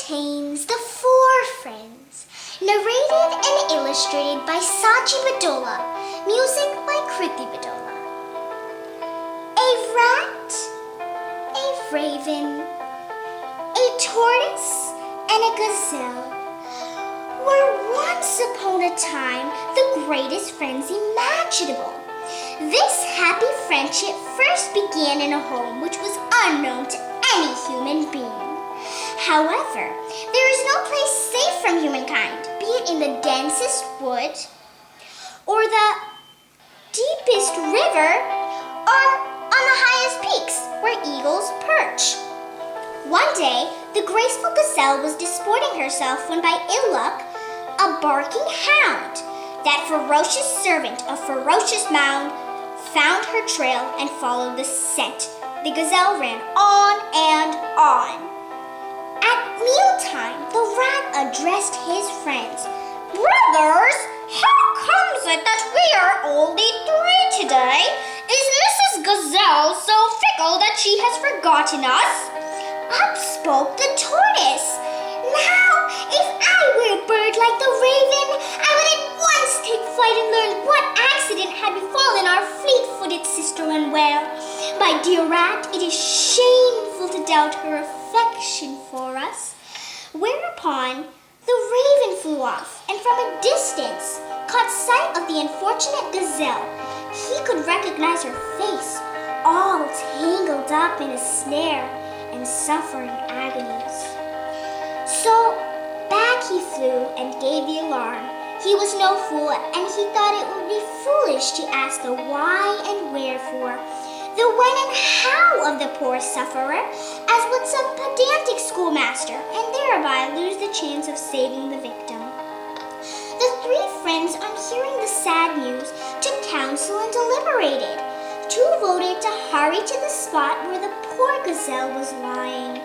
contains The Four Friends, narrated and illustrated by Sachi Badola, music by Sachi Badola. A rat, a raven, a tortoise, and a gazelle were once upon a time the greatest friends imaginable. This happy friendship first began in a home which was unknown to any human being. However, there is no place safe from humankind, be it in the densest wood, or the deepest river, or on the highest peaks where eagles perch. One day, the graceful gazelle was disporting herself when by ill luck, a barking hound, that ferocious servant of ferocious mound, found her trail and followed the scent. The gazelle ran on and on. At mealtime, the rat addressed his friends. "Brothers, how comes it that we are only three today? Is Mrs. Gazelle so fickle that she has forgotten us?" Up spoke the tortoise. "Now, if I were a bird like the raven, I would at once take flight and learn what accident had befallen our fleet-footed sister unaware. My dear rat, it is shameful to doubt her affection for us." Whereupon the raven flew off, and from a distance caught sight of the unfortunate gazelle. He could recognize her face, all tangled up in a snare and suffering agonies. So back he flew and gave the alarm. He was no fool, and he thought it would be foolish to ask the why and wherefore, the when and how of the poor sufferer, as would some pedantic schoolmaster, and thereby lose the chance of saving the victim. The three friends, on hearing the sad news, took counsel and deliberated. Two voted to hurry to the spot where the poor gazelle was lying.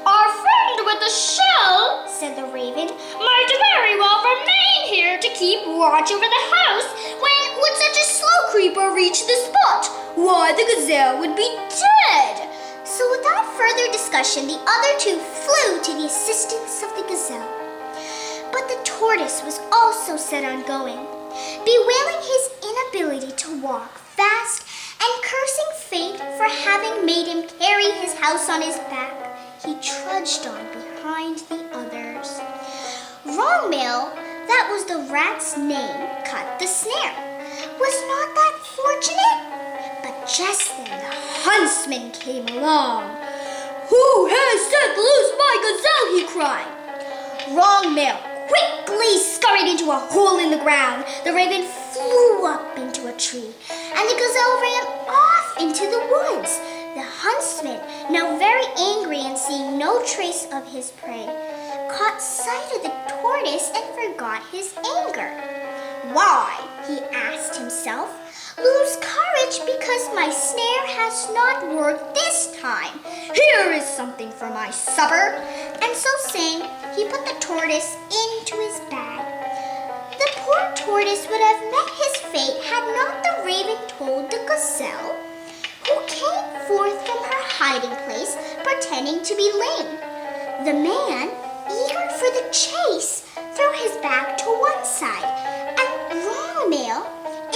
"Our friend with the shell," said the raven, "might very well remain here to keep watch over the house. When would such a slow creeper reach the spot? Why, the gazelle would be dead." So without further discussion, the other two flew to the assistance of the gazelle. But the tortoise was also set on going. Bewailing his inability to walk fast and cursing fate for having made him carry his house on his back, he trudged on behind the others. Wrongmail, that was the rat's name, cut the snare. Was not that fortunate? But just then the huntsman came along. "Who has set loose my gazelle?" he cried. Wrongmail quickly scurried into a hole in the ground. The raven flew up into a tree, and the gazelle ran off into the woods. The huntsman, now very angry and seeing no trace of his prey, caught sight of the tortoise and forgot his anger. "Why," he asked himself, "lose courage because my snare has not worked this time? Here is something for my supper." And so saying, he put the tortoise into his bag. The poor tortoise would have met his fate had not the raven told the gazelle, who came forth from her hiding place pretending to be lame. The man, eager for the chase, threw his bag to one side, and Wrongmail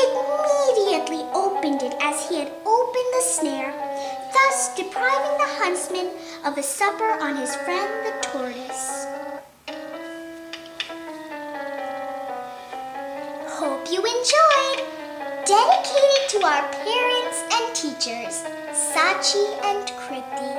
immediately opened it as he had opened the snare, thus depriving the huntsman of the supper on his friend the tortoise. Hope you enjoyed! Dedicated to our parents and teachers, Sachi and Kriti.